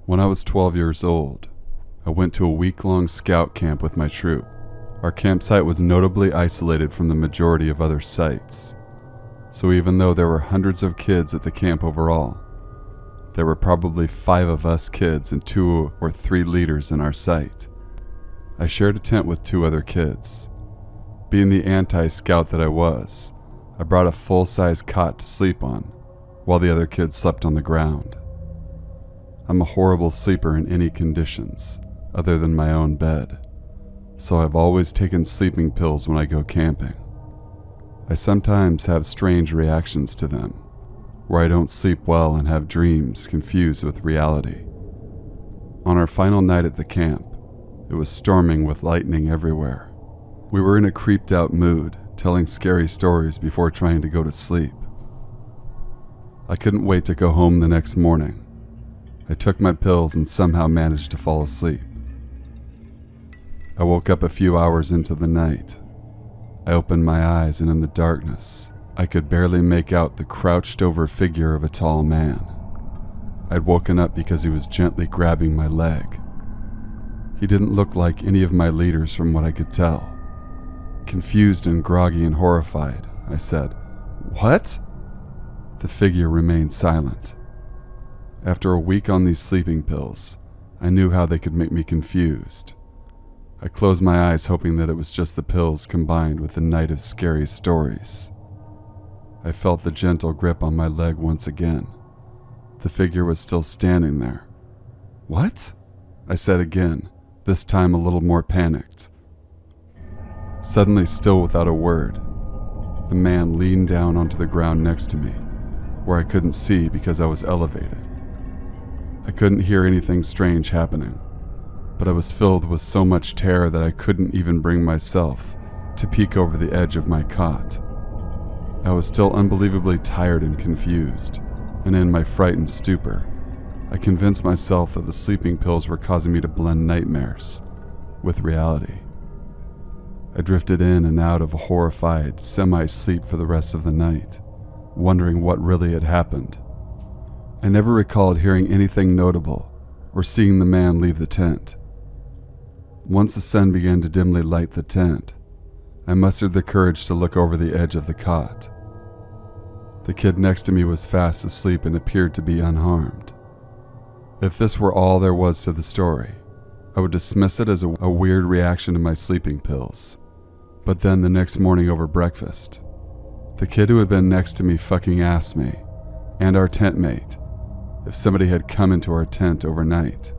When I was 12 years old, I went to a week-long scout camp with my troop. Our campsite was notably isolated from the majority of other sites, so even though there were hundreds of kids at the camp overall, there were probably 5 of us kids and 2 or 3 leaders in our site. I shared a tent with 2 other kids. Being the anti-scout that I was, I brought a full-size cot to sleep on, while the other kids slept on the ground. I'm a horrible sleeper in any conditions, other than my own bed, so I've always taken sleeping pills when I go camping. I sometimes have strange reactions to them, where I don't sleep well and have dreams confused with reality. On our final night at the camp, it was storming with lightning everywhere. We were in a creeped out mood, telling scary stories before trying to go to sleep. I couldn't wait to go home the next morning. I took my pills and somehow managed to fall asleep. I woke up a few hours into the night. I opened my eyes, and in the darkness, I could barely make out the crouched over figure of a tall man. I'd woken up because he was gently grabbing my leg. He didn't look like any of my leaders from what I could tell. Confused and groggy and horrified, I said, "What?" The figure remained silent. After a week on these sleeping pills, I knew how they could make me confused. I closed my eyes hoping that it was just the pills combined with the night of scary stories. I felt the gentle grip on my leg once again. The figure was still standing there. "What?" I said again, this time a little more panicked. Suddenly, still without a word, the man leaned down onto the ground next to me, where I couldn't see because I was elevated. I couldn't hear anything strange happening, but I was filled with so much terror that I couldn't even bring myself to peek over the edge of my cot. I was still unbelievably tired and confused, and in my frightened stupor, I convinced myself that the sleeping pills were causing me to blend nightmares with reality. I drifted in and out of a horrified semi-sleep for the rest of the night, wondering what really had happened. I never recalled hearing anything notable or seeing the man leave the tent. Once the sun began to dimly light the tent, I mustered the courage to look over the edge of the cot. The kid next to me was fast asleep and appeared to be unharmed. If this were all there was to the story, I would dismiss it as a weird reaction to my sleeping pills. But then the next morning over breakfast, the kid who had been next to me fucking asked me, and our tent mate, if somebody had come into our tent overnight.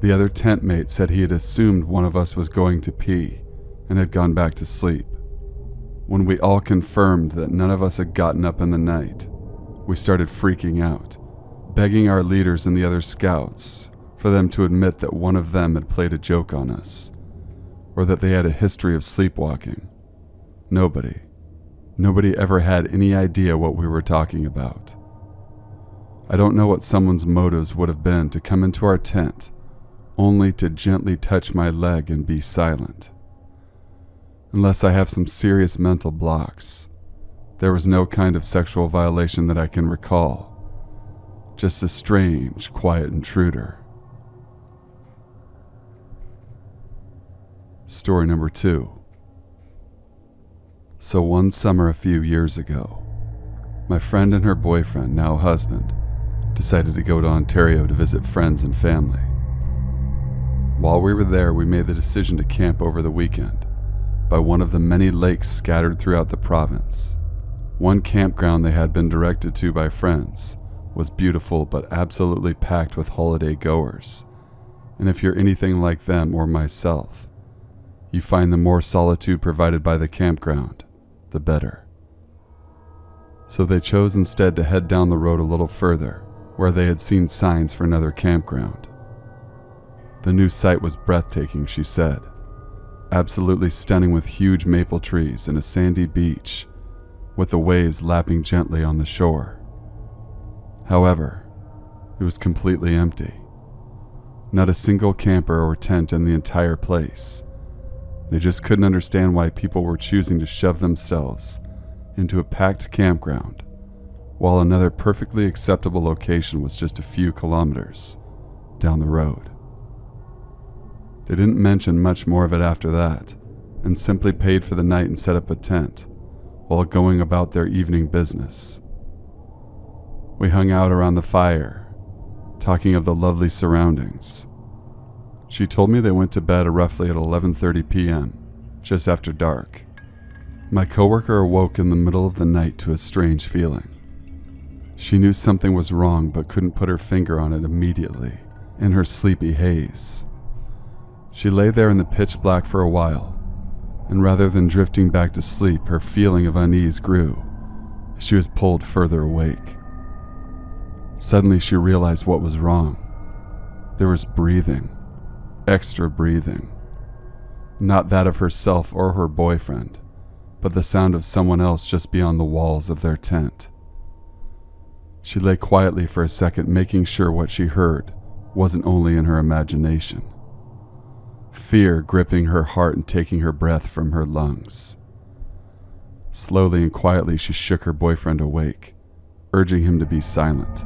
The other tent mate said he had assumed one of us was going to pee and had gone back to sleep. When we all confirmed that none of us had gotten up in the night, we started freaking out, begging our leaders and the other scouts for them to admit that one of them had played a joke on us, or that they had a history of sleepwalking. Nobody ever had any idea what we were talking about. I don't know what someone's motives would have been to come into our tent only to gently touch my leg and be silent. Unless I have some serious mental blocks, there was no kind of sexual violation that I can recall. Just a strange, quiet intruder. Story number 2. So one summer a few years ago, my friend and her boyfriend, now husband, decided to go to Ontario to visit friends and family. While we were there, we made the decision to camp over the weekend by one of the many lakes scattered throughout the province. One campground they had been directed to by friends was beautiful but absolutely packed with holiday goers, and if you're anything like them or myself, you find the more solitude provided by the campground, the better. So they chose instead to head down the road a little further, where they had seen signs for another campground. The new site was breathtaking, she said, absolutely stunning with huge maple trees and a sandy beach, with the waves lapping gently on the shore. However, it was completely empty. Not a single camper or tent in the entire place. They just couldn't understand why people were choosing to shove themselves into a packed campground, while another perfectly acceptable location was just a few kilometers down the road. They didn't mention much more of it after that, and simply paid for the night and set up a tent, while going about their evening business. We hung out around the fire, talking of the lovely surroundings. She told me they went to bed roughly at 11:30 p.m., just after dark. My coworker awoke in the middle of the night to a strange feeling. She knew something was wrong but couldn't put her finger on it immediately, in her sleepy haze. She lay there in the pitch black for a while, and rather than drifting back to sleep, her feeling of unease grew as she was pulled further awake. Suddenly she realized what was wrong. There was breathing, extra breathing. Not that of herself or her boyfriend, but the sound of someone else just beyond the walls of their tent. She lay quietly for a second, making sure what she heard wasn't only in her imagination. Fear gripping her heart and taking her breath from her lungs. Slowly and quietly she shook her boyfriend awake, urging him to be silent.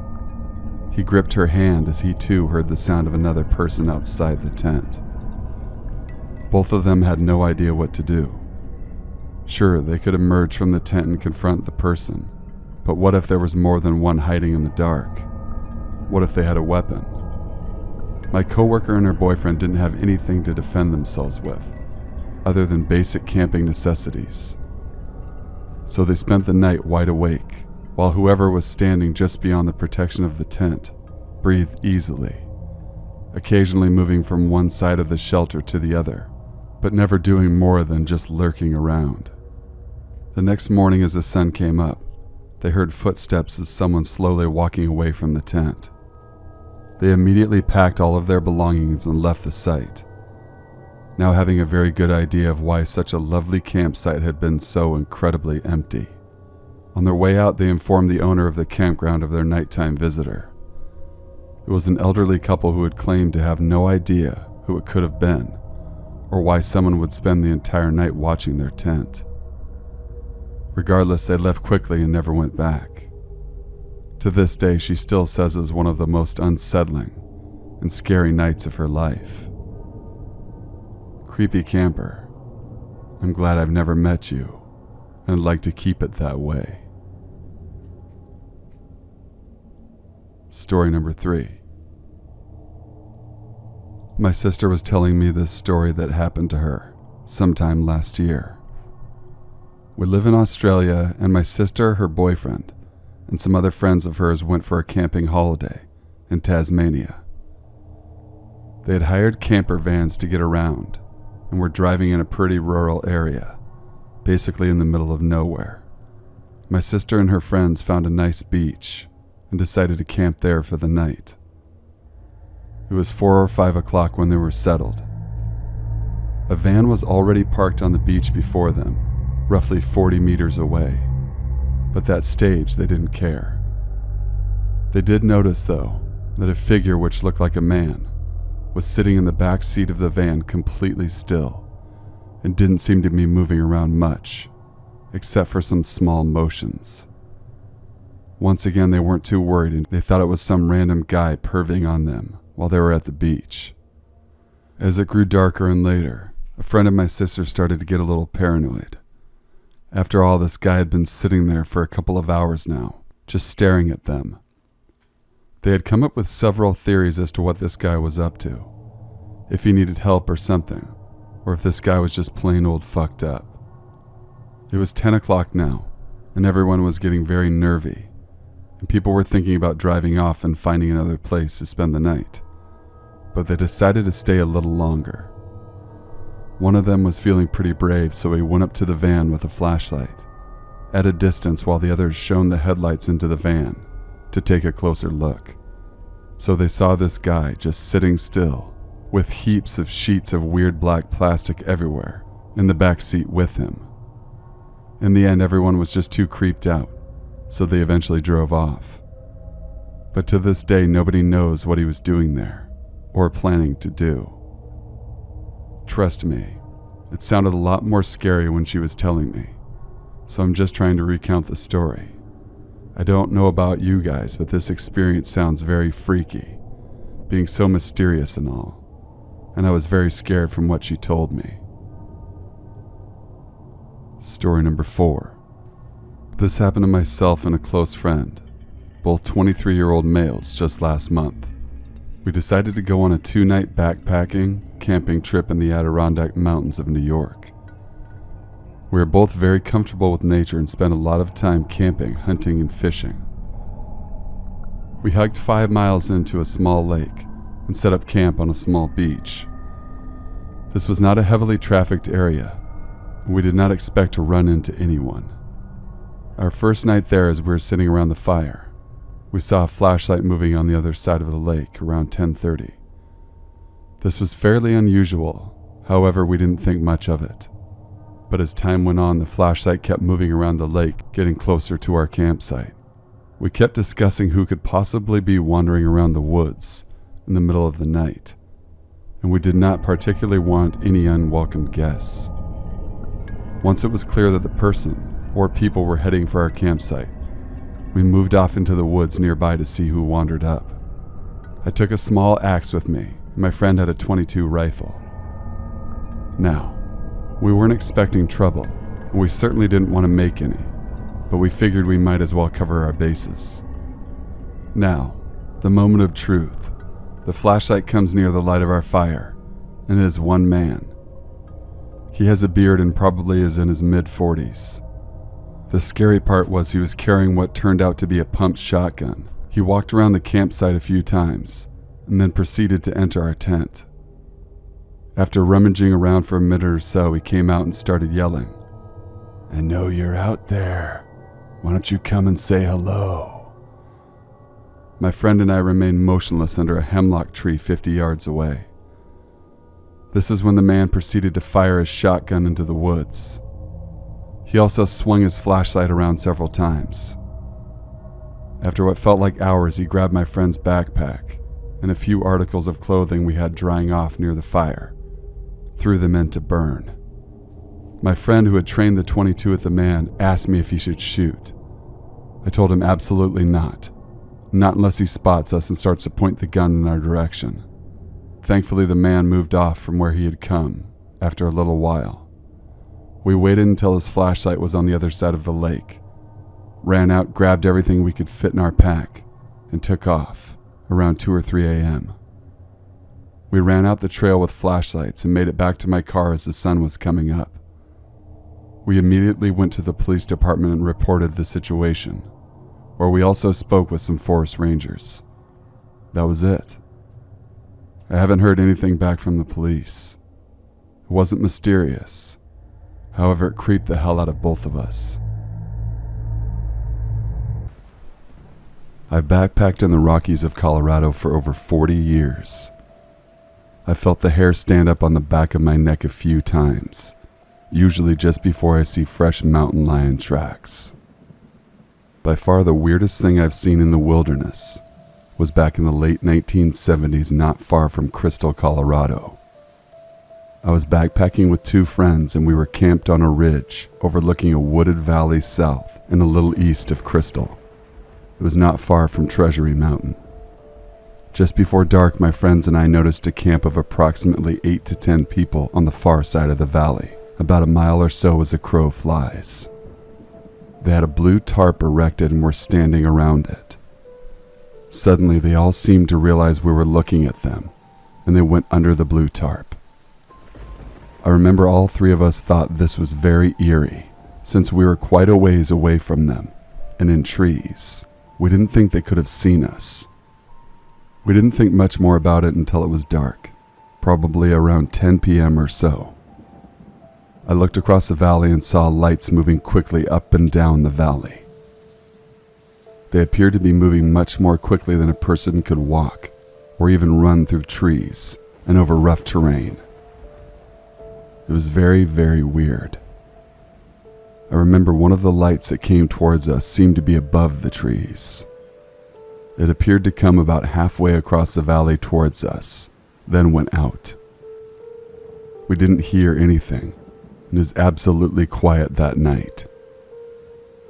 He gripped her hand as he too heard the sound of another person outside the tent. Both of them had no idea what to do. Sure, they could emerge from the tent and confront the person, but what if there was more than one hiding in the dark? What if they had a weapon? My coworker and her boyfriend didn't have anything to defend themselves with, other than basic camping necessities. So they spent the night wide awake, while whoever was standing just beyond the protection of the tent breathed easily, occasionally moving from one side of the shelter to the other, but never doing more than just lurking around. The next morning as the sun came up, they heard footsteps of someone slowly walking away from the tent. They immediately packed all of their belongings and left the site, now having a very good idea of why such a lovely campsite had been so incredibly empty. On their way out, they informed the owner of the campground of their nighttime visitor. It was an elderly couple who had claimed to have no idea who it could have been, or why someone would spend the entire night watching their tent. Regardless, they left quickly and never went back. To this day, she still says it was one of the most unsettling and scary nights of her life. Creepy camper, I'm glad I've never met you, and I'd like to keep it that way. Story number 3. My sister was telling me this story that happened to her sometime last year. We live in Australia, and my sister, her boyfriend, and some other friends of hers went for a camping holiday in Tasmania. They had hired camper vans to get around and were driving in a pretty rural area, basically in the middle of nowhere. My sister and her friends found a nice beach and decided to camp there for the night. It was 4 or 5 o'clock when they were settled. A van was already parked on the beach before them, roughly 40 meters away, but that stage they didn't care. They did notice, though, that a figure which looked like a man was sitting in the back seat of the van completely still and didn't seem to be moving around much, except for some small motions. Once again, they weren't too worried and they thought it was some random guy perving on them while they were at the beach. As it grew darker and later, a friend of my sister started to get a little paranoid. After all, this guy had been sitting there for a couple of hours now, just staring at them. They had come up with several theories as to what this guy was up to, if he needed help or something, or if this guy was just plain old fucked up. It was 10 o'clock now, and everyone was getting very nervy, and people were thinking about driving off and finding another place to spend the night, but they decided to stay a little longer. One of them was feeling pretty brave, so he went up to the van with a flashlight, at a distance while the others shone the headlights into the van to take a closer look. So they saw this guy just sitting still, with heaps of sheets of weird black plastic everywhere, in the back seat with him. In the end, everyone was just too creeped out, so they eventually drove off. But to this day, nobody knows what he was doing there, or planning to do. Trust me, it sounded a lot more scary when she was telling me, so I'm just trying to recount the story. I don't know about you guys, but this experience sounds very freaky, being so mysterious and all, and I was very scared from what she told me. Story number 4. This happened to myself and a close friend, both 23-year-old males, just last month. We decided to go on a 2-night backpacking, camping trip in the Adirondack Mountains of New York. We were both very comfortable with nature and spent a lot of time camping, hunting, and fishing. We hiked 5 miles into a small lake and set up camp on a small beach. This was not a heavily trafficked area, and we did not expect to run into anyone. Our first night there, as we were sitting around the fire, we saw a flashlight moving on the other side of the lake around 10:30. This was fairly unusual, however we didn't think much of it. But as time went on, the flashlight kept moving around the lake, getting closer to our campsite. We kept discussing who could possibly be wandering around the woods in the middle of the night, and we did not particularly want any unwelcome guests. Once it was clear that the person or people were heading for our campsite, we moved off into the woods nearby to see who wandered up. I took a small axe with me, and my friend had a .22 rifle. Now, we weren't expecting trouble, and we certainly didn't want to make any, but we figured we might as well cover our bases. Now, the moment of truth. The flashlight comes near the light of our fire, and it is one man. He has a beard and probably is in his mid-40s. The scary part was he was carrying what turned out to be a pumped shotgun. He walked around the campsite a few times, and then proceeded to enter our tent. After rummaging around for a minute or so, he came out and started yelling, "I know you're out there. Why don't you come and say hello?" My friend and I remained motionless under a hemlock tree 50 yards away. This is when the man proceeded to fire his shotgun into the woods. He also swung his flashlight around several times. After what felt like hours, he grabbed my friend's backpack and a few articles of clothing we had drying off near the fire, threw them in to burn. My friend, who had trained the .22 with the man, asked me if he should shoot. I told him absolutely not unless he spots us and starts to point the gun in our direction. Thankfully, the man moved off from where he had come after a little while. We waited until his flashlight was on the other side of the lake, ran out, grabbed everything we could fit in our pack, and took off around 2 or 3 a.m. We ran out the trail with flashlights and made it back to my car as the sun was coming up. We immediately went to the police department and reported the situation, where we also spoke with some forest rangers. That was it. I haven't heard anything back from the police. It wasn't mysterious. However, it creeped the hell out of both of us. I've backpacked in the Rockies of Colorado for over 40 years. I felt the hair stand up on the back of my neck a few times, usually just before I see fresh mountain lion tracks. By far the weirdest thing I've seen in the wilderness was back in the late 1970s, not far from Crystal, Colorado. I was backpacking with 2 friends, and we were camped on a ridge overlooking a wooded valley south and a little east of Crystal. It was not far from Treasury Mountain. Just before dark, my friends and I noticed a camp of approximately 8 to 10 people on the far side of the valley, about a mile or so as a crow flies. They had a blue tarp erected and were standing around it. Suddenly, they all seemed to realize we were looking at them, and they went under the blue tarp. I remember all 3 of us thought this was very eerie, since we were quite a ways away from them, and in trees. We didn't think they could have seen us. We didn't think much more about it until it was dark, probably around 10 p.m. or so. I looked across the valley and saw lights moving quickly up and down the valley. They appeared to be moving much more quickly than a person could walk, or even run through trees and over rough terrain. It was very, very weird. I remember one of the lights that came towards us seemed to be above the trees. It appeared to come about halfway across the valley towards us, then went out. We didn't hear anything, and it was absolutely quiet that night.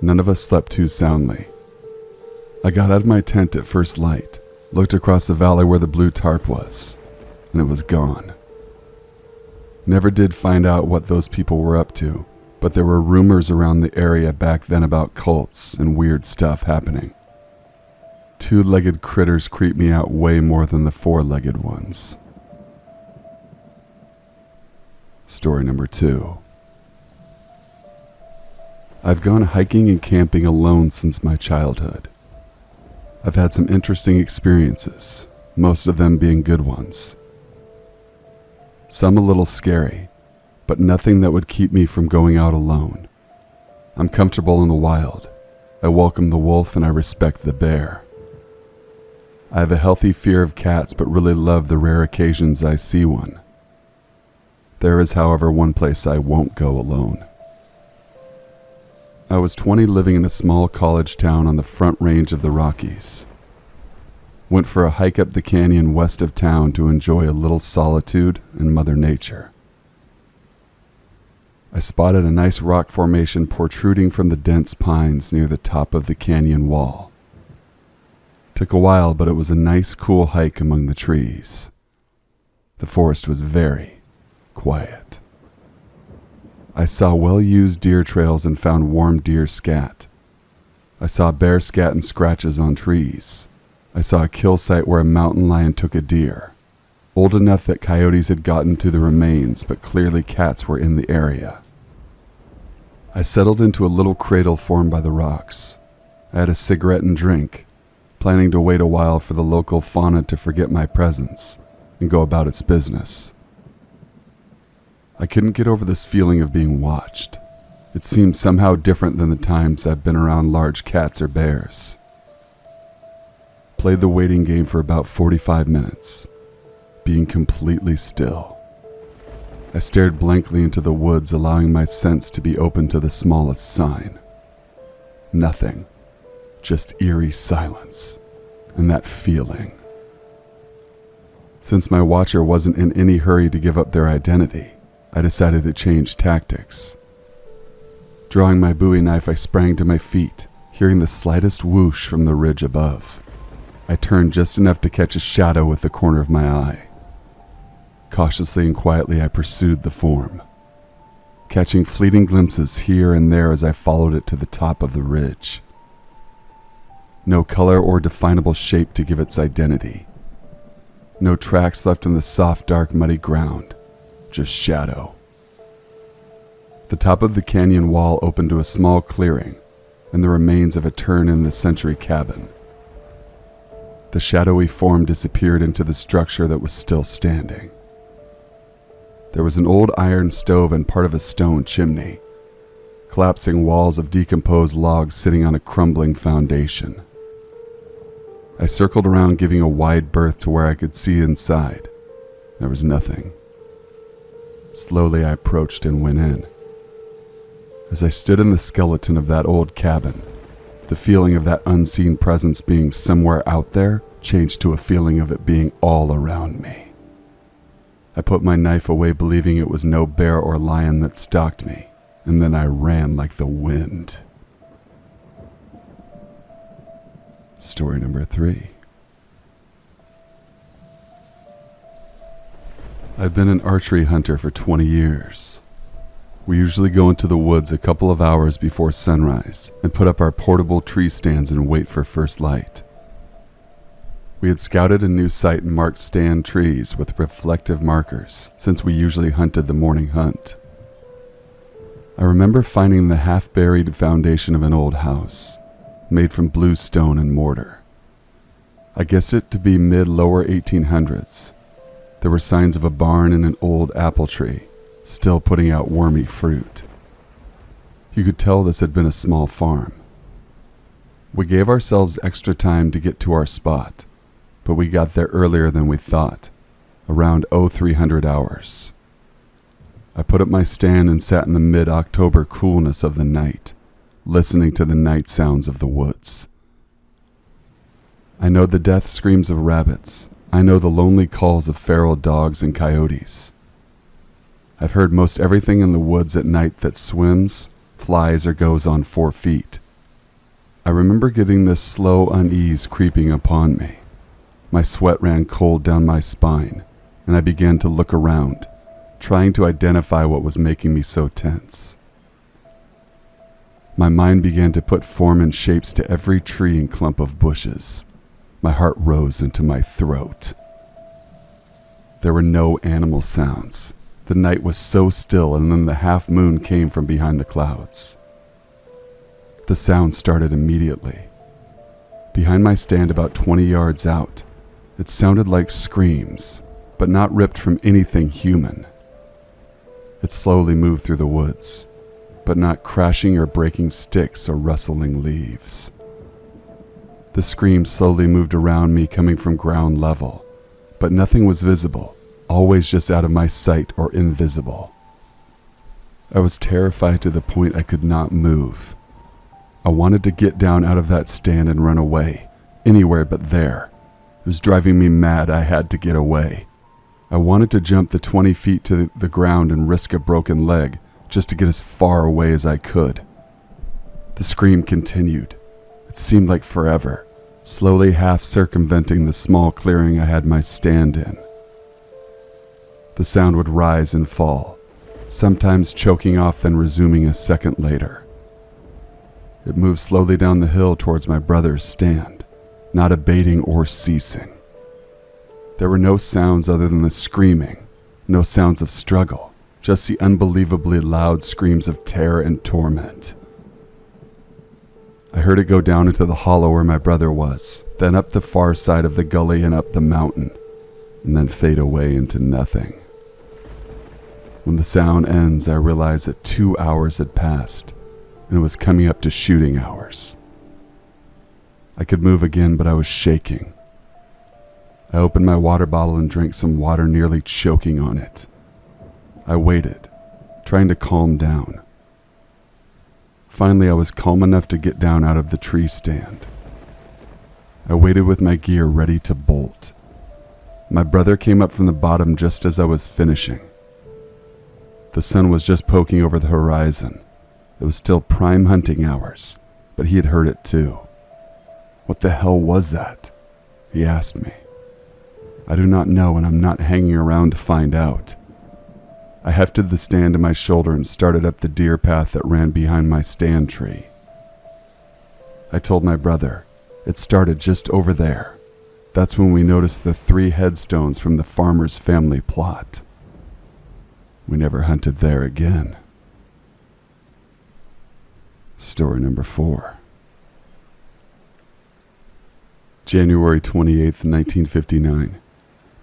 None of us slept too soundly. I got out of my tent at first light looked across the valley where the blue tarp was, and it was gone. Never did find out what those people were up to, but there were rumors around the area back then about cults and weird stuff happening. Two-legged critters creep me out way more than the four-legged ones. Story number 2. I've gone hiking and camping alone since my childhood. I've had some interesting experiences, most of them being good ones. Some a little scary, but nothing that would keep me from going out alone. I'm comfortable in the wild. I welcome the wolf and I respect the bear. I have a healthy fear of cats, but really love the rare occasions I see one. There is, however, one place I won't go alone. I was 20 living in a small college town on the front range of the Rockies. Went for a hike up the canyon west of town to enjoy a little solitude and Mother Nature. I spotted a nice rock formation protruding from the dense pines near the top of the canyon wall. Took a while, but it was a nice, cool hike among the trees. The forest was very quiet. I saw well-used deer trails and found warm deer scat. I saw bear scat and scratches on trees. I saw a kill site where a mountain lion took a deer, old enough that coyotes had gotten to the remains, but clearly cats were in the area. I settled into a little cradle formed by the rocks. I had a cigarette and drink, planning to wait a while for the local fauna to forget my presence and go about its business. I couldn't get over this feeling of being watched. It seemed somehow different than the times I've been around large cats or bears. Played the waiting game for about 45 minutes, being completely still. I stared blankly into the woods, allowing my sense to be open to the smallest sign. Nothing. Just eerie silence, and that feeling. Since my watcher wasn't in any hurry to give up their identity, I decided to change tactics. Drawing my Bowie knife, I sprang to my feet, hearing the slightest whoosh from the ridge above. I turned just enough to catch a shadow with the corner of my eye. Cautiously and quietly, I pursued the form, catching fleeting glimpses here and there as I followed it to the top of the ridge. No color or definable shape to give its identity. No tracks left in the soft, dark, muddy ground. Just shadow. The top of the canyon wall opened to a small clearing and the remains of a turn-in-the-century cabin. The shadowy form disappeared into the structure that was still standing. There was an old iron stove and part of a stone chimney, collapsing walls of decomposed logs sitting on a crumbling foundation. I circled around, giving a wide berth to where I could see inside. There was nothing. Slowly I approached and went in. As I stood in the skeleton of that old cabin, the feeling of that unseen presence being somewhere out there changed to a feeling of it being all around me. I put my knife away, believing it was no bear or lion that stalked me, and then I ran like the wind. Story number 3. I've been an archery hunter for 20 years. We usually go into the woods a couple of hours before sunrise and put up our portable tree stands and wait for first light. We had scouted a new site and marked stand trees with reflective markers since we usually hunted the morning hunt. I remember finding the half-buried foundation of an old house, made from blue stone and mortar. I guessed it to be mid-lower 1800s. There were signs of a barn and an old apple tree, still putting out wormy fruit. You could tell this had been a small farm. We gave ourselves extra time to get to our spot, but we got there earlier than we thought, around 0300 hours. I put up my stand and sat in the mid-October coolness of the night, listening to the night sounds of the woods. I know the death screams of rabbits. I know the lonely calls of feral dogs and coyotes. I've heard most everything in the woods at night that swims, flies, or goes on 4 feet. I remember getting this slow unease creeping upon me. My sweat ran cold down my spine, and I began to look around, trying to identify what was making me so tense. My mind began to put form and shapes to every tree and clump of bushes. My heart rose into my throat. There were no animal sounds. The night was so still, and then the half moon came from behind the clouds. The sound started immediately. Behind my stand about 20 yards out, it sounded like screams, but not ripped from anything human. It slowly moved through the woods, but not crashing or breaking sticks or rustling leaves. The screams slowly moved around me, coming from ground level, but nothing was visible, always just out of my sight or invisible. I was terrified to the point I could not move. I wanted to get down out of that stand and run away, anywhere but there. It was driving me mad. I had to get away. I wanted to jump the 20 feet to the ground and risk a broken leg just to get as far away as I could. The scream continued. It seemed like forever, slowly half circumventing the small clearing I had my stand in. The sound would rise and fall, sometimes choking off then resuming a second later. It moved slowly down the hill towards my brother's stand, not abating or ceasing. There were no sounds other than the screaming, no sounds of struggle, just the unbelievably loud screams of terror and torment. I heard it go down into the hollow where my brother was, then up the far side of the gully and up the mountain, and then fade away into nothing. When the sound ends, I realize that 2 hours had passed, and it was coming up to shooting hours. I could move again, but I was shaking. I opened my water bottle and drank some water, nearly choking on it. I waited, trying to calm down. Finally, I was calm enough to get down out of the tree stand. I waited with my gear ready to bolt. My brother came up from the bottom just as I was finishing. The sun was just poking over the horizon. It was still prime hunting hours, but he had heard it too. "What the hell was that?" he asked me. "I do not know, and I'm not hanging around to find out." I hefted the stand to my shoulder and started up the deer path that ran behind my stand tree. I told my brother, "It started just over there." That's when we noticed the 3 headstones from the farmer's family plot. We never hunted there again. Story number 4. January 28, 1959.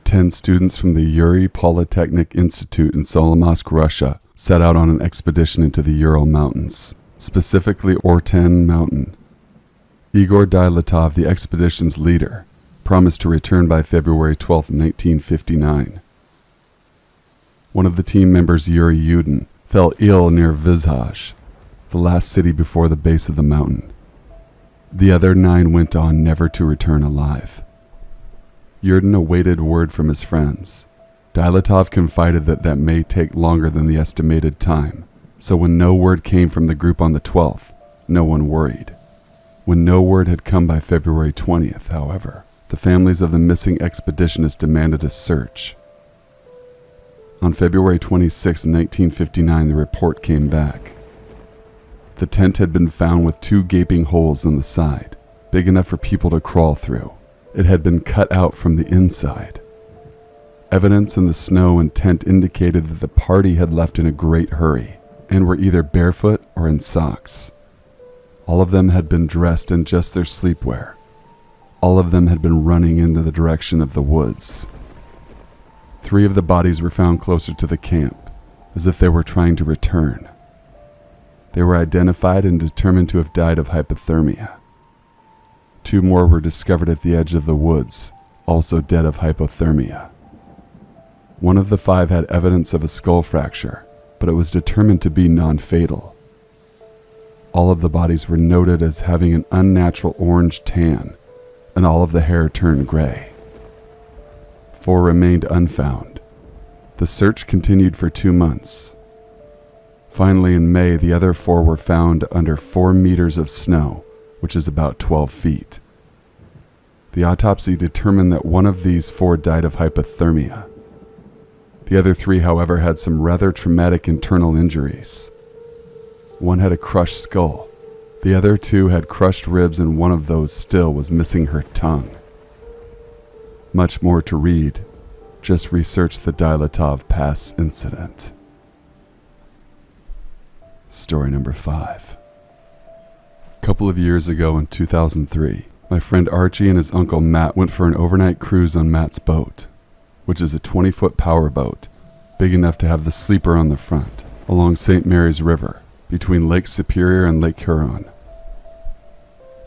10 students from the Yuri Polytechnic Institute in Solomonsk, Russia, set out on an expedition into the Ural Mountains, specifically Orten Mountain. Igor Dyatlov, the expedition's leader, promised to return by February 12, 1959. One of the team members, Yuri Yudin, fell ill near Vizhaj, the last city before the base of the mountain. The other 9 went on never to return alive. Yudin awaited word from his friends. Dyatlov confided that may take longer than the estimated time, so when no word came from the group on the 12th, no one worried. When no word had come by February 20th, however, the families of the missing expeditionists demanded a search. On February 26, 1959, the report came back. The tent had been found with 2 gaping holes in the side, big enough for people to crawl through. It had been cut out from the inside. Evidence in the snow and tent indicated that the party had left in a great hurry and were either barefoot or in socks. All of them had been dressed in just their sleepwear. All of them had been running into the direction of the woods. 3 of the bodies were found closer to the camp, as if they were trying to return. They were identified and determined to have died of hypothermia. 2 more were discovered at the edge of the woods, also dead of hypothermia. One of the 5 had evidence of a skull fracture, but it was determined to be non-fatal. All of the bodies were noted as having an unnatural orange tan, and all of the hair turned gray. 4 remained unfound. The search continued for 2 months. Finally, in May, the other 4 were found under 4 meters of snow, which is about 12 feet. The autopsy determined that one of these 4 died of hypothermia. The other 3, however, had some rather traumatic internal injuries. One had a crushed skull. The other 2 had crushed ribs, and one of those still was missing her tongue. Much more to read. Just research the Dyatlov Pass incident. Story number 5. A couple of years ago in 2003, my friend Archie and his uncle Matt went for an overnight cruise on Matt's boat, which is a 20-foot power boat, big enough to have the sleeper on the front, along St. Mary's River, between Lake Superior and Lake Huron.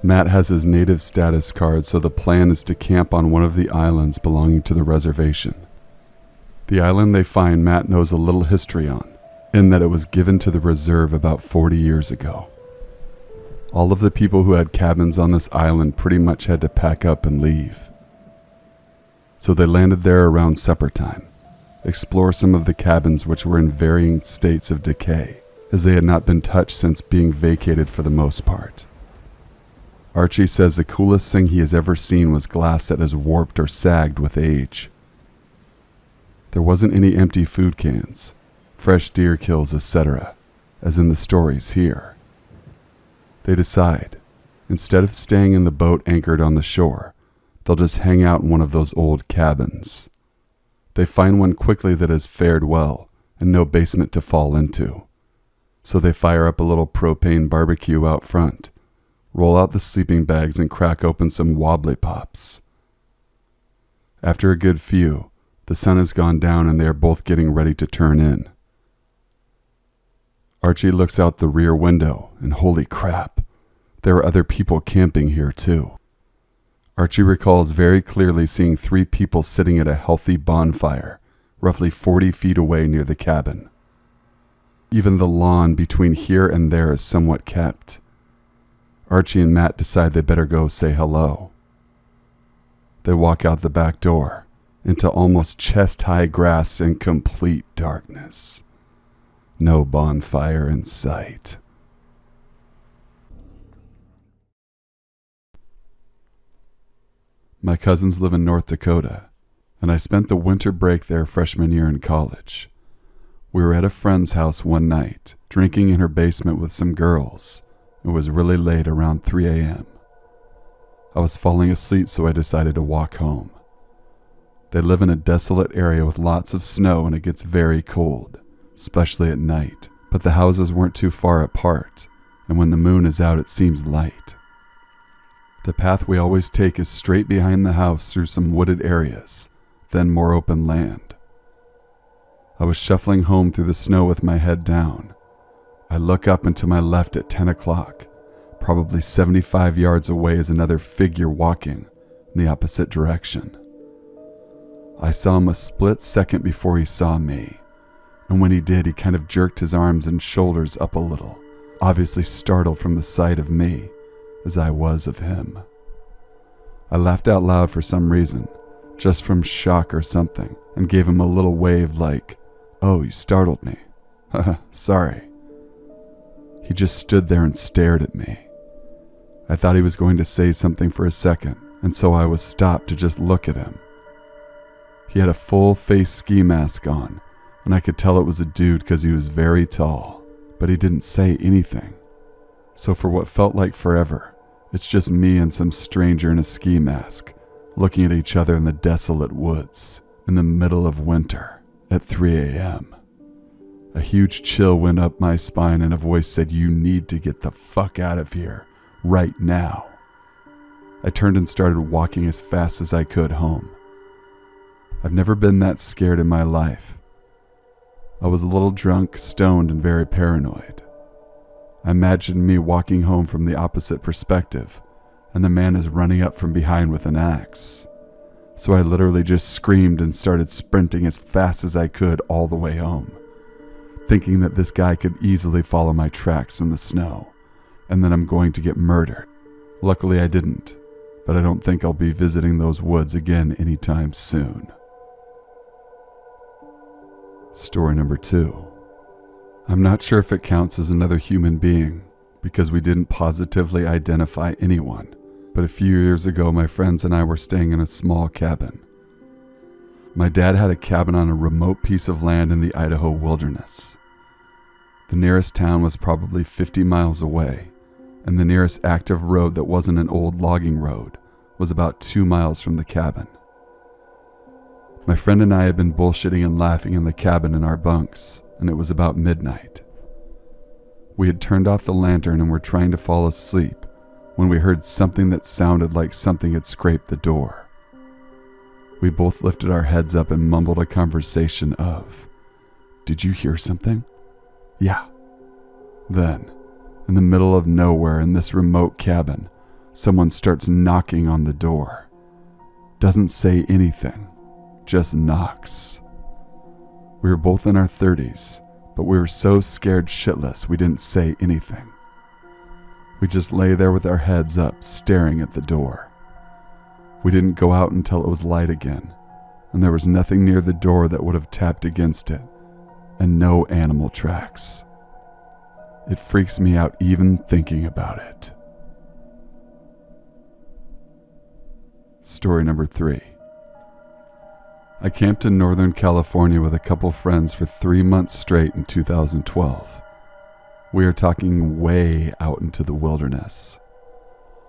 Matt has his native status card, so the plan is to camp on one of the islands belonging to the reservation. The island they find Matt knows a little history on, in that it was given to the reserve about 40 years ago. All of the people who had cabins on this island pretty much had to pack up and leave. So they landed there around supper time, explore some of the cabins which were in varying states of decay, as they had not been touched since being vacated for the most part. Archie says the coolest thing he has ever seen was glass that has warped or sagged with age. There wasn't any empty food cans, fresh deer kills, etc., as in the stories here. They decide, instead of staying in the boat anchored on the shore, they'll just hang out in one of those old cabins. They find one quickly that has fared well and no basement to fall into. So they fire up a little propane barbecue out front, roll out the sleeping bags, and crack open some wobbly pops. After a good few, the sun has gone down and they are both getting ready to turn in. Archie looks out the rear window, and holy crap, there are other people camping here too. Archie recalls very clearly seeing 3 people sitting at a healthy bonfire, roughly 40 feet away near the cabin. Even the lawn between here and there is somewhat kept. Archie and Matt decide they better go say hello. They walk out the back door, into almost chest-high grass and complete darkness. No bonfire in sight. My cousins live in North Dakota, and I spent the winter break there freshman year in college. We were at a friend's house one night, drinking in her basement with some girls. It was really late, around 3 a.m. I was falling asleep, so I decided to walk home. They live in a desolate area with lots of snow, and it gets very cold, especially at night, but the houses weren't too far apart, and when the moon is out it seems light. The path we always take is straight behind the house through some wooded areas, then more open land. I was shuffling home through the snow with my head down. I look up and to my left at 10 o'clock, probably 75 yards away, is another figure walking in the opposite direction. I saw him a split second before he saw me, and when he did, he kind of jerked his arms and shoulders up a little, obviously startled from the sight of me, as I was of him. I laughed out loud for some reason, just from shock or something, and gave him a little wave like, "Oh, you startled me. Haha, sorry." He just stood there and stared at me. I thought he was going to say something for a second, and so I was stopped to just look at him. He had a full face ski mask on, and I could tell it was a dude because he was very tall, but he didn't say anything. So for what felt like forever, it's just me and some stranger in a ski mask, looking at each other in the desolate woods, in the middle of winter, at 3 a.m. A huge chill went up my spine and a voice said, "You need to get the fuck out of here, right now." I turned and started walking as fast as I could home. I've never been that scared in my life. I was a little drunk, stoned, and very paranoid. I imagined me walking home from the opposite perspective, and the man is running up from behind with an axe. So I literally just screamed and started sprinting as fast as I could all the way home, thinking that this guy could easily follow my tracks in the snow, and then I'm going to get murdered. Luckily I didn't, but I don't think I'll be visiting those woods again anytime soon. Story number 2. I'm not sure if it counts as another human being, because we didn't positively identify anyone, but a few years ago my friends and I were staying in a small cabin. My dad had a cabin on a remote piece of land in the Idaho wilderness. The nearest town was probably 50 miles away, and the nearest active road that wasn't an old logging road was about 2 miles from the cabin. My friend and I had been bullshitting and laughing in the cabin in our bunks, and it was about midnight. We had turned off the lantern and were trying to fall asleep when we heard something that sounded like something had scraped the door. We both lifted our heads up and mumbled a conversation of, "Did you hear something?" "Yeah." Then, in the middle of nowhere in this remote cabin, someone starts knocking on the door. Doesn't say anything, just knocks. We were both in our 30s, but we were so scared shitless we didn't say anything. We just lay there with our heads up, staring at the door. We didn't go out until it was light again, and there was nothing near the door that would have tapped against it, and no animal tracks. It freaks me out even thinking about it. Story number 3. I camped in Northern California with a couple friends for 3 months straight in 2012. We are talking way out into the wilderness.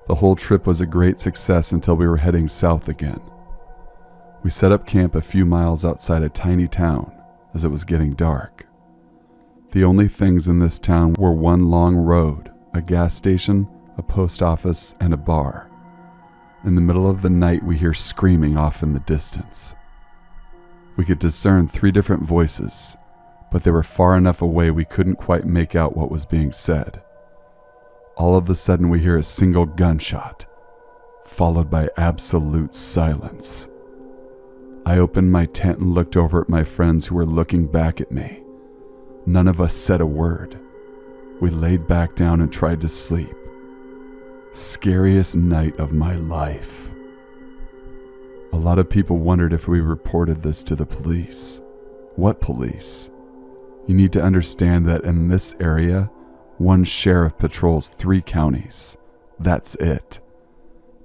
The whole trip was a great success until we were heading south again. We set up camp a few miles outside a tiny town as it was getting dark. The only things in this town were one long road, a gas station, a post office, and a bar. In the middle of the night, we hear screaming off in the distance. We could discern 3 different voices, but they were far enough away we couldn't quite make out what was being said. All of a sudden, we hear a single gunshot, followed by absolute silence. I opened my tent and looked over at my friends who were looking back at me. None of us said a word. We laid back down and tried to sleep. Scariest night of my life. A lot of people wondered if we reported this to the police. What police? You need to understand that in this area, one sheriff patrols 3 counties. That's it.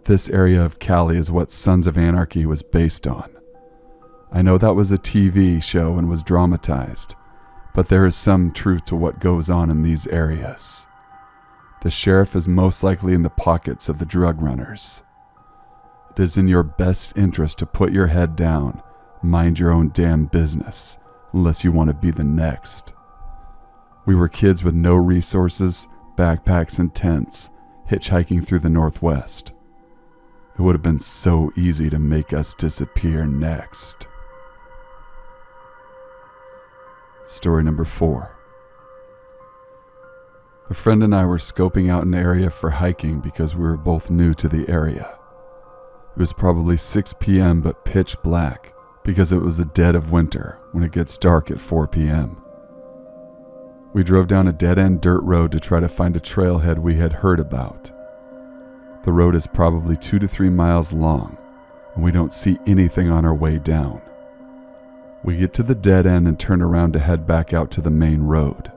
This area of Cali is what Sons of Anarchy was based on. I know that was a TV show and was dramatized, but there is some truth to what goes on in these areas. The sheriff is most likely in the pockets of the drug runners. It is in your best interest to put your head down, mind your own damn business, unless you want to be the next. We were kids with no resources, backpacks and tents, hitchhiking through the Northwest. It would have been so easy to make us disappear next. Story number 4. A friend and I were scoping out an area for hiking because we were both new to the area. It was probably 6 p.m. but pitch black because it was the dead of winter when it gets dark at 4 p.m. We drove down a dead-end dirt road to try to find a trailhead we had heard about. The road is probably 2 to 3 miles long, and we don't see anything on our way down. We get to the dead end and turn around to head back out to the main road.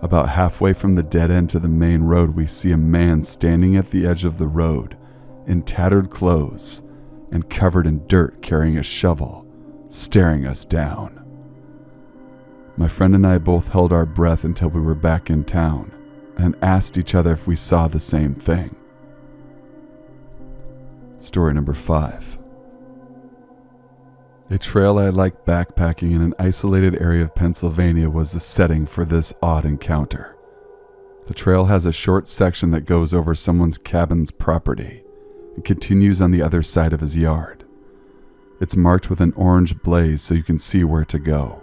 About halfway from the dead end to the main road, we see a man standing at the edge of the road in tattered clothes and covered in dirt carrying a shovel, staring us down. My friend and I both held our breath until we were back in town and asked each other if we saw the same thing. Story number 5. A trail I liked backpacking in an isolated area of Pennsylvania was the setting for this odd encounter. The trail has a short section that goes over someone's cabin's property and continues on the other side of his yard. It's marked with an orange blaze so you can see where to go.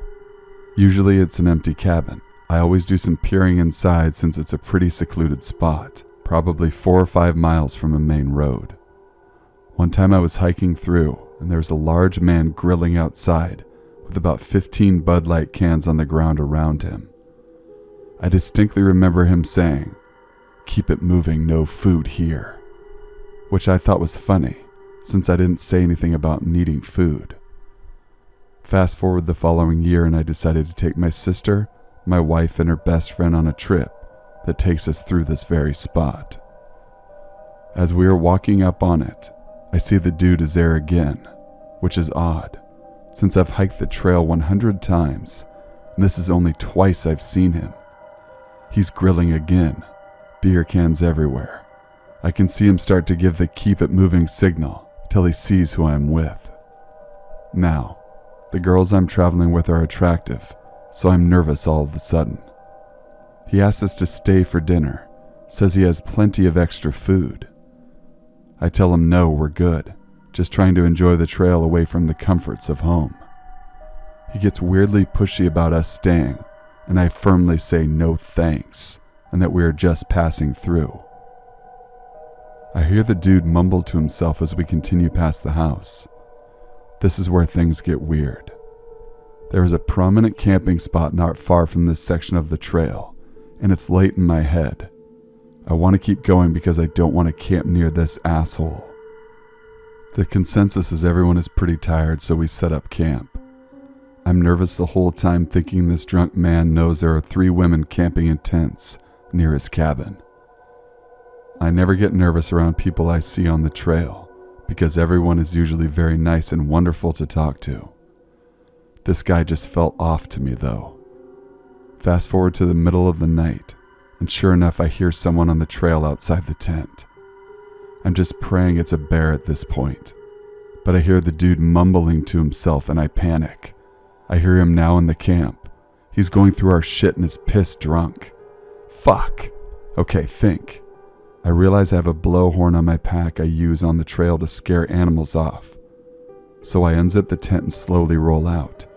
Usually it's an empty cabin. I always do some peering inside since it's a pretty secluded spot, probably 4 or 5 miles from a main road. One time I was hiking through, and there was a large man grilling outside with about 15 Bud Light cans on the ground around him. I distinctly remember him saying, "Keep it moving, no food here," which I thought was funny since I didn't say anything about needing food. Fast forward the following year and I decided to take my sister, my wife, and her best friend on a trip that takes us through this very spot. As we are walking up on it, I see the dude is there again, which is odd, since I've hiked the trail 100 times, and this is only twice I've seen him. He's grilling again, beer cans everywhere. I can see him start to give the keep it moving signal till he sees who I'm with. Now, the girls I'm traveling with are attractive, so I'm nervous all of a sudden. He asks us to stay for dinner, says he has plenty of extra food. I tell him no, we're good, just trying to enjoy the trail away from the comforts of home. He gets weirdly pushy about us staying, and I firmly say no thanks, and that we are just passing through. I hear the dude mumble to himself as we continue past the house. This is where things get weird. There is a prominent camping spot not far from this section of the trail, and it's late in my head. I want to keep going because I don't want to camp near this asshole. The consensus is everyone is pretty tired, so we set up camp. I'm nervous the whole time, thinking this drunk man knows there are 3 women camping in tents near his cabin. I never get nervous around people I see on the trail, because everyone is usually very nice and wonderful to talk to. This guy just felt off to me though. Fast forward to the middle of the night, and sure enough I hear someone on the trail outside the tent. I'm just praying it's a bear at this point, but I hear the dude mumbling to himself and I panic. I hear him now in the camp. He's going through our shit and is pissed drunk. Fuck. Okay, think. I realize I have a blowhorn on my pack I use on the trail to scare animals off. So I unzip the tent and slowly roll out.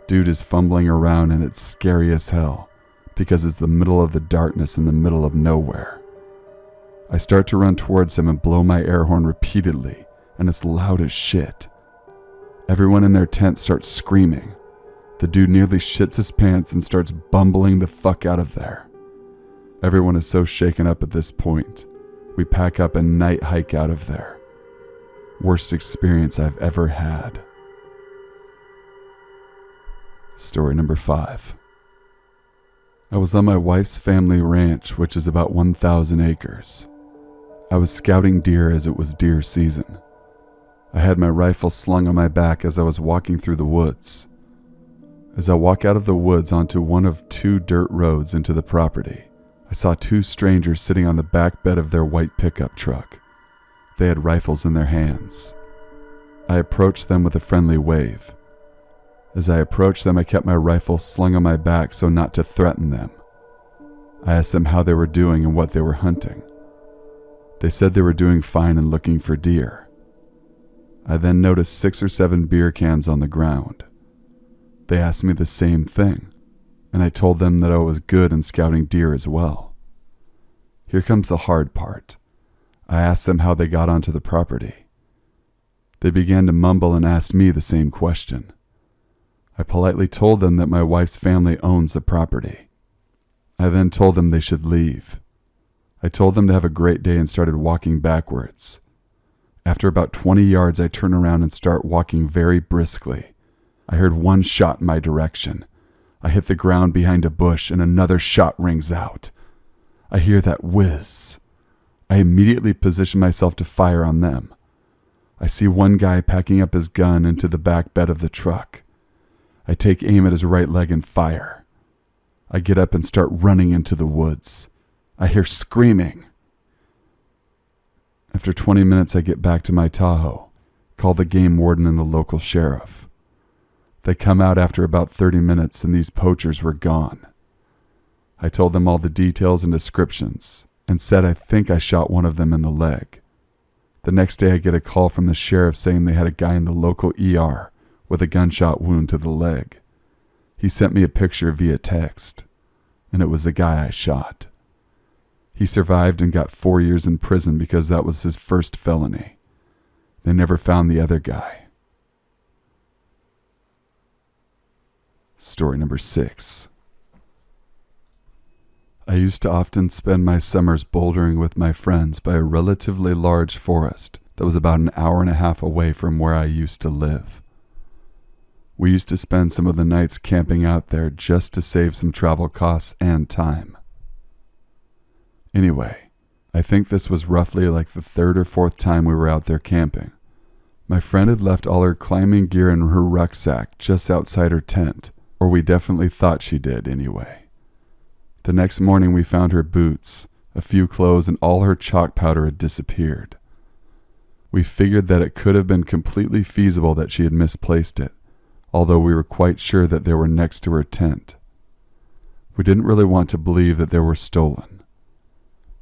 Dude is fumbling around and it's scary as hell because it's the middle of the darkness in the middle of nowhere. I start to run towards him and blow my air horn repeatedly, and it's loud as shit. Everyone in their tent starts screaming. The dude nearly shits his pants and starts bumbling the fuck out of there. Everyone is so shaken up at this point. We pack up and night hike out of there. Worst experience I've ever had. Story number 5. I was on my wife's family ranch, which is about 1,000 acres. I was scouting deer as it was deer season. I had my rifle slung on my back as I was walking through the woods. As I walk out of the woods onto one of 2 dirt roads into the property, I saw 2 strangers sitting on the back bed of their white pickup truck. They had rifles in their hands. I approached them with a friendly wave. As I approached them, I kept my rifle slung on my back so not to threaten them. I asked them how they were doing and what they were hunting. They said they were doing fine and looking for deer. I then noticed 6 or 7 beer cans on the ground. They asked me the same thing, and I told them that I was good in scouting deer as well. Here comes the hard part. I asked them how they got onto the property. They began to mumble and asked me the same question. I politely told them that my wife's family owns the property. I then told them they should leave. I told them to have a great day and started walking backwards. After about 20 yards, I turn around and start walking very briskly. I heard 1 shot in my direction. I hit the ground behind a bush and another shot rings out. I hear that whiz. I immediately position myself to fire on them. I see one guy packing up his gun into the back bed of the truck. I take aim at his right leg and fire. I get up and start running into the woods. I hear screaming. After 20 minutes, I get back to my Tahoe, call the game warden and the local sheriff. They come out after about 30 minutes and these poachers were gone. I told them all the details and descriptions and said I think I shot one of them in the leg. The next day I get a call from the sheriff saying they had a guy in the local ER with a gunshot wound to the leg. He sent me a picture via text, and it was the guy I shot. He survived and got 4 years in prison because that was his first felony. They never found the other guy. Story number 6. I used to often spend my summers bouldering with my friends by a relatively large forest that was about an hour and a half away from where I used to live. We used to spend some of the nights camping out there just to save some travel costs and time. Anyway, I think this was roughly like the third or fourth time we were out there camping. My friend had left all her climbing gear in her rucksack just outside her tent, or we definitely thought she did anyway. The next morning we found her boots, a few clothes, and all her chalk powder had disappeared. We figured that it could have been completely feasible that she had misplaced it, although we were quite sure that they were next to her tent. We didn't really want to believe that they were stolen.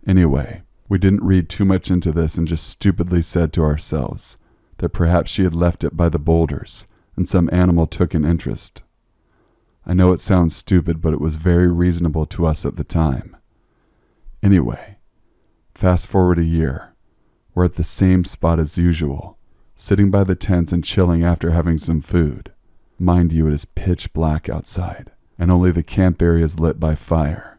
Anyway, we didn't read too much into this and just stupidly said to ourselves that perhaps she had left it by the boulders and some animal took an interest. I know it sounds stupid, but it was very reasonable to us at the time. Anyway, fast forward a year. We're at the same spot as usual, sitting by the tent and chilling after having some food. Mind you, it is pitch black outside, and only the camp area is lit by fire.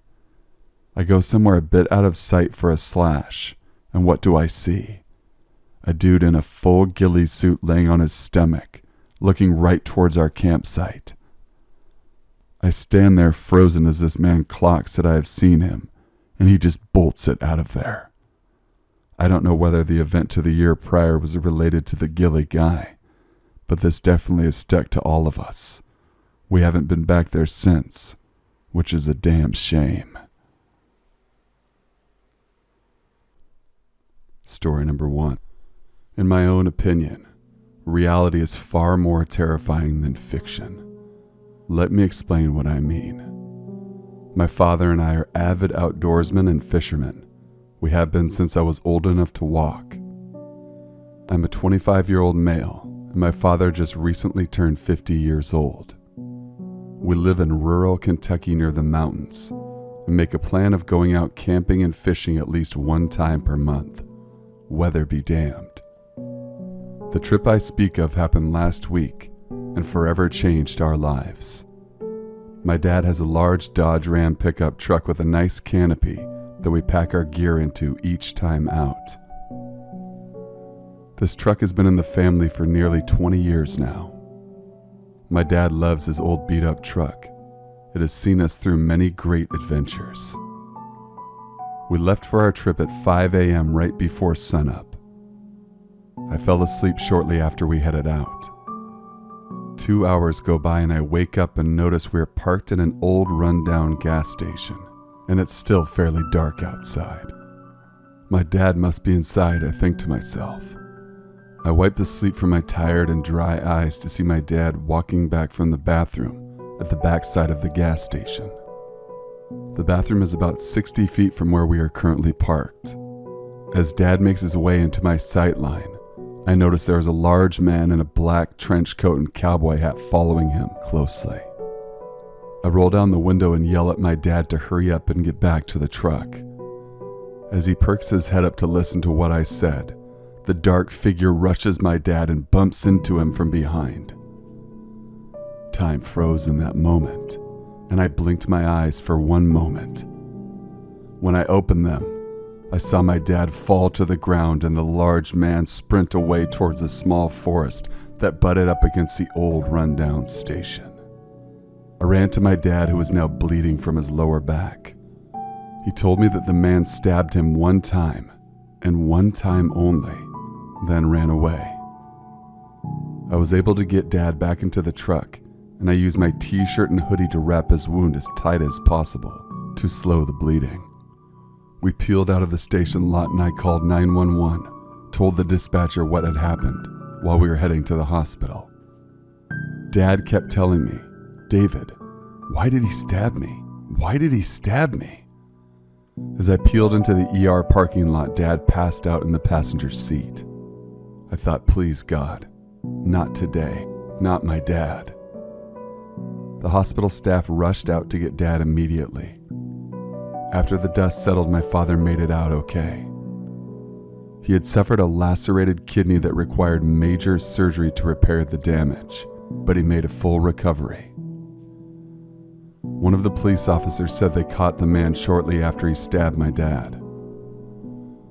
I go somewhere a bit out of sight for a slash, and what do I see? A dude in a full ghillie suit laying on his stomach, looking right towards our campsite. I stand there frozen as this man clocks that I have seen him, and he just bolts it out of there. I don't know whether the event to the year prior was related to the Gillie guy, but this definitely has stuck to all of us. We haven't been back there since, which is a damn shame. Story number 1. In my own opinion, reality is far more terrifying than fiction. Let me explain what I mean. My father and I are avid outdoorsmen and fishermen. We have been since I was old enough to walk. I'm a 25-year-old male, and my father just recently turned 50 years old. We live in rural Kentucky near the mountains, and make a plan of going out camping and fishing at least one time per month. Weather be damned. The trip I speak of happened last week, and forever changed our lives. My dad has a large Dodge Ram pickup truck with a nice canopy that we pack our gear into each time out. This truck has been in the family for nearly 20 years now. My dad loves his old beat-up truck. It has seen us through many great adventures. We left for our trip at 5 a.m. right before sunup. I fell asleep shortly after we headed out. 2 hours go by and I wake up and notice we are parked in an old rundown gas station, and it's still fairly dark outside. My dad must be inside, I think to myself. I wipe the sleep from my tired and dry eyes to see my dad walking back from the bathroom at the backside of the gas station. The bathroom is about 60 feet from where we are currently parked. As Dad makes his way into my sight line, I notice there is a large man in a black trench coat and cowboy hat following him closely. I roll down the window and yell at my dad to hurry up and get back to the truck. As he perks his head up to listen to what I said, the dark figure rushes my dad and bumps into him from behind. Time froze in that moment, and I blinked my eyes for one moment. When I opened them, I saw my dad fall to the ground and the large man sprint away towards a small forest that butted up against the old rundown station. I ran to my dad, who was now bleeding from his lower back. He told me that the man stabbed him one time, and one time only, then ran away. I was able to get Dad back into the truck, and I used my t-shirt and hoodie to wrap his wound as tight as possible to slow the bleeding. We peeled out of the station lot and I called 911, told the dispatcher what had happened while we were heading to the hospital. Dad kept telling me, "David, why did he stab me? Why did he stab me?" As I peeled into the ER parking lot, Dad passed out in the passenger seat. I thought, please God, not today, not my dad. The hospital staff rushed out to get Dad immediately. After the dust settled, my father made it out okay. He had suffered a lacerated kidney that required major surgery to repair the damage, but he made a full recovery. One of the police officers said they caught the man shortly after he stabbed my dad.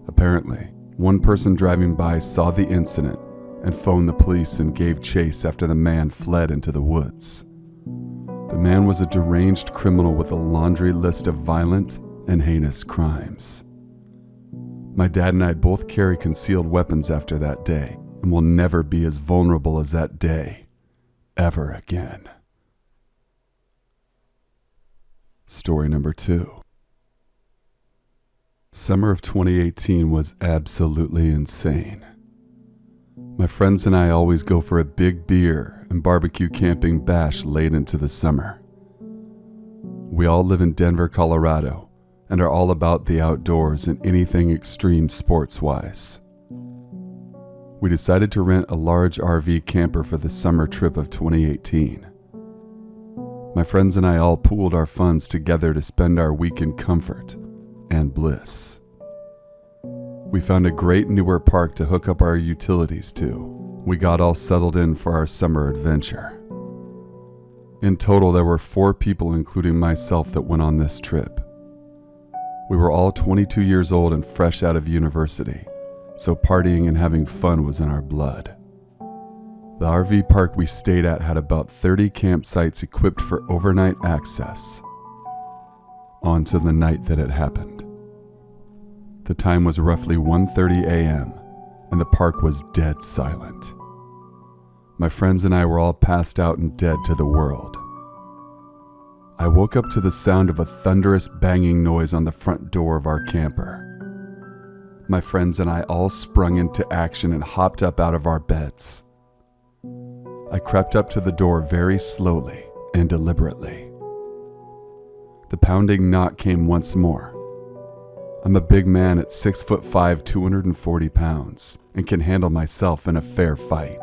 Apparently, one person driving by saw the incident and phoned the police and gave chase after the man fled into the woods. The man was a deranged criminal with a laundry list of violent and heinous crimes. My dad and I both carry concealed weapons after that day, and will never be as vulnerable as that day, ever again. Story number 2. Summer of 2018 was absolutely insane. My friends and I always go for a big beer and barbecue camping bash late into the summer. We all live in Denver, Colorado, and are all about the outdoors and anything extreme sports-wise. We decided to rent a large RV camper for the summer trip of 2018. My friends and I all pooled our funds together to spend our week in comfort and bliss. We found a great newer park to hook up our utilities to. We got all settled in for our summer adventure. In total, there were 4 people, including myself, that went on this trip. We were all 22 years old and fresh out of university, so partying and having fun was in our blood. The RV park we stayed at had about 30 campsites equipped for overnight access. On to the night that it happened. The time was roughly 1:30 a.m., and the park was dead silent. My friends and I were all passed out and dead to the world. I woke up to the sound of a thunderous banging noise on the front door of our camper. My friends and I all sprung into action and hopped up out of our beds. I crept up to the door very slowly and deliberately. The pounding knock came once more. I'm a big man at 6'5", 240 pounds, and can handle myself in a fair fight.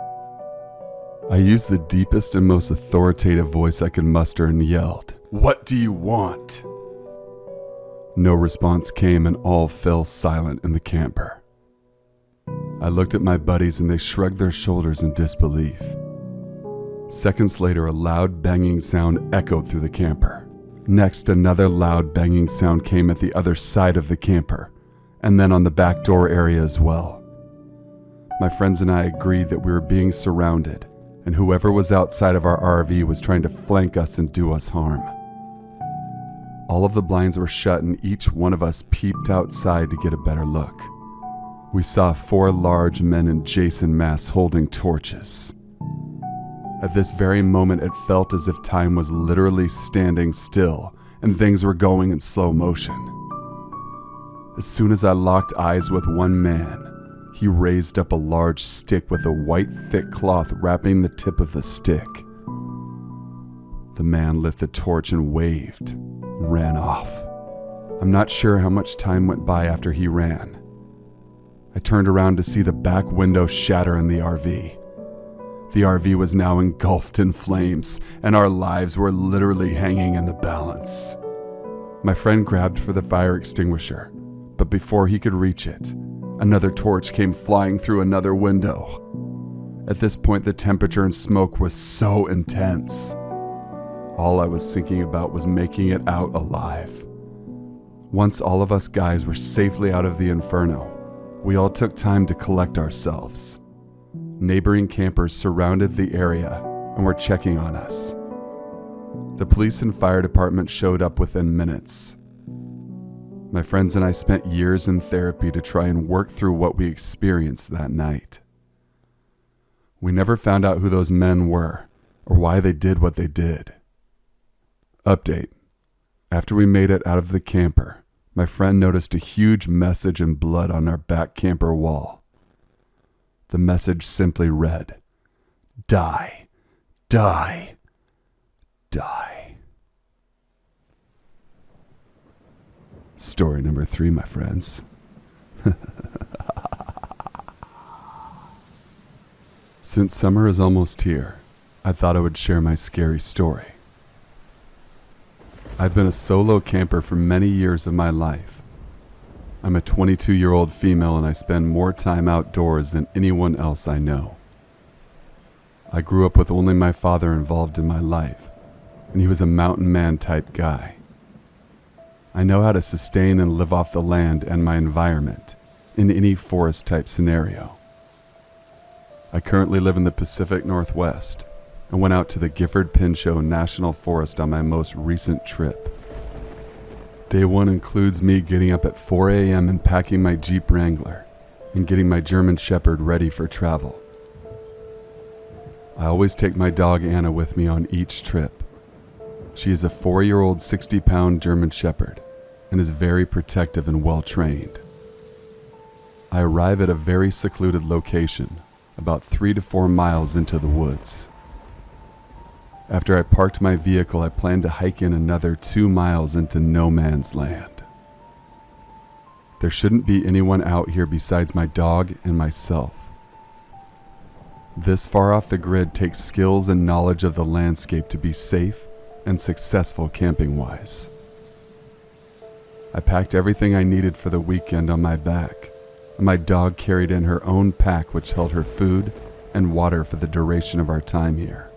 I used the deepest and most authoritative voice I could muster and yelled, "What do you want?" No response came, and all fell silent in the camper. I looked at my buddies and they shrugged their shoulders in disbelief. Seconds later, a loud banging sound echoed through the camper. Next, another loud banging sound came at the other side of the camper, and then on the back door area as well. My friends and I agreed that we were being surrounded, and whoever was outside of our RV was trying to flank us and do us harm. All of the blinds were shut, and each one of us peeped outside to get a better look. We saw 4 large men in Jason masks holding torches. At this very moment, it felt as if time was literally standing still and things were going in slow motion. As soon as I locked eyes with one man, he raised up a large stick with a white thick cloth wrapping the tip of the stick. The man lit the torch and waved and ran off. I'm not sure how much time went by after he ran. I turned around to see the back window shatter in the RV. The RV was now engulfed in flames, and our lives were literally hanging in the balance. My friend grabbed for the fire extinguisher, but before he could reach it, another torch came flying through another window. At this point, the temperature and smoke was so intense. All I was thinking about was making it out alive. Once all of us guys were safely out of the inferno, we all took time to collect ourselves. Neighboring campers surrounded the area and were checking on us. The police and fire department showed up within minutes. My friends and I spent years in therapy to try and work through what we experienced that night. We never found out who those men were or why they did what they did. Update. After we made it out of the camper, my friend noticed a huge message in blood on our back camper wall. The message simply read, "Die, die, die." Story number 3, my friends. Since summer is almost here, I thought I would share my scary story. I've been a solo camper for many years of my life. I'm a 22-year-old female, and I spend more time outdoors than anyone else I know. I grew up with only my father involved in my life, and he was a mountain man type guy. I know how to sustain and live off the land and my environment in any forest type scenario. I currently live in the Pacific Northwest and went out to the Gifford Pinchot National Forest on my most recent trip. Day 1 includes me getting up at 4 a.m. and packing my Jeep Wrangler and getting my German Shepherd ready for travel. I always take my dog Anna with me on each trip. She is a 4-year-old 60-pound German Shepherd and is very protective and well-trained. I arrive at a very secluded location, about 3 to 4 miles into the woods. After I parked my vehicle, I planned to hike in another 2 miles into no man's land. There shouldn't be anyone out here besides my dog and myself. This far off the grid takes skills and knowledge of the landscape to be safe and successful camping-wise. I packed everything I needed for the weekend on my back, and my dog carried in her own pack which held her food and water for the duration of our time here.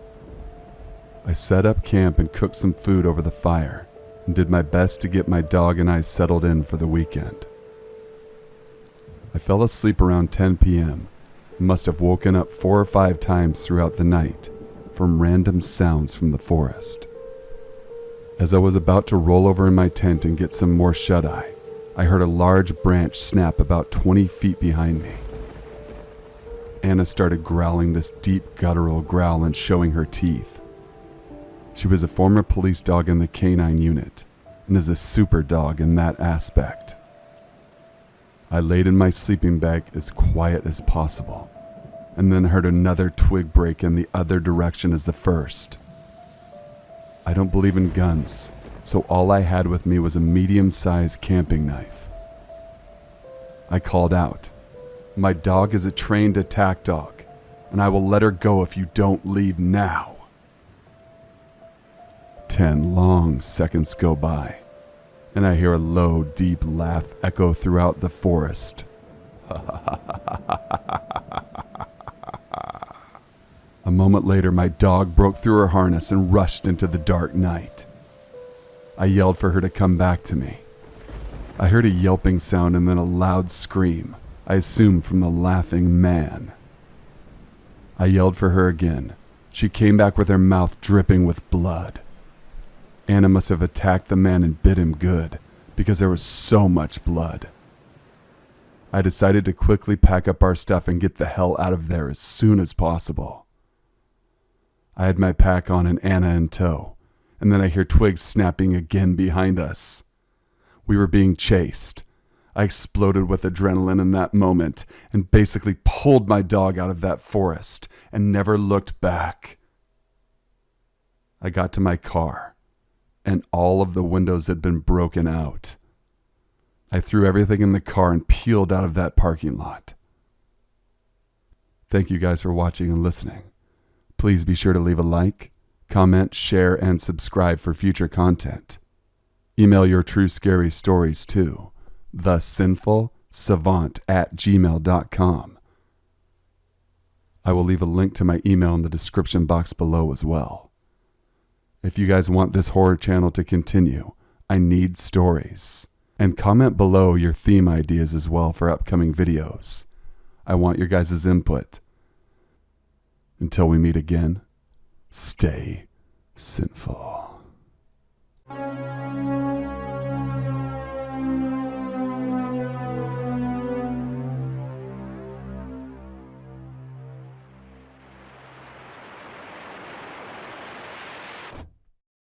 I set up camp and cooked some food over the fire and did my best to get my dog and I settled in for the weekend. I fell asleep around 10 p.m. and must have woken up 4 or 5 times throughout the night from random sounds from the forest. As I was about to roll over in my tent and get some more shut-eye, I heard a large branch snap about 20 feet behind me. Anna started growling this deep guttural growl and showing her teeth. She was a former police dog in the canine unit and is a super dog in that aspect. I laid in my sleeping bag as quiet as possible and then heard another twig break in the other direction as the first. I don't believe in guns, so all I had with me was a medium-sized camping knife. I called out, "My dog is a trained attack dog, and I will let her go if you don't leave now." 10 long seconds go by, and I hear a low, deep laugh echo throughout the forest. A moment later, my dog broke through her harness and rushed into the dark night. I yelled for her to come back to me. I heard a yelping sound and then a loud scream, I assumed from the laughing man. I yelled for her again. She came back with her mouth dripping with blood. Anna must have attacked the man and bit him good, because there was so much blood. I decided to quickly pack up our stuff and get the hell out of there as soon as possible. I had my pack on and Anna in tow, and then I hear twigs snapping again behind us. We were being chased. I exploded with adrenaline in that moment and basically pulled my dog out of that forest and never looked back. I got to my car, and all of the windows had been broken out. I threw everything in the car and peeled out of that parking lot. Thank you guys for watching and listening. Please be sure to leave a like, comment, share, and subscribe for future content. Email your true scary stories to thesinfulsavant@gmail.com. I will leave a link to my email in the description box below as well. If you guys want this horror channel to continue, I need stories. And comment below your theme ideas as well for upcoming videos. I want your guys' input. Until we meet again, stay sinful.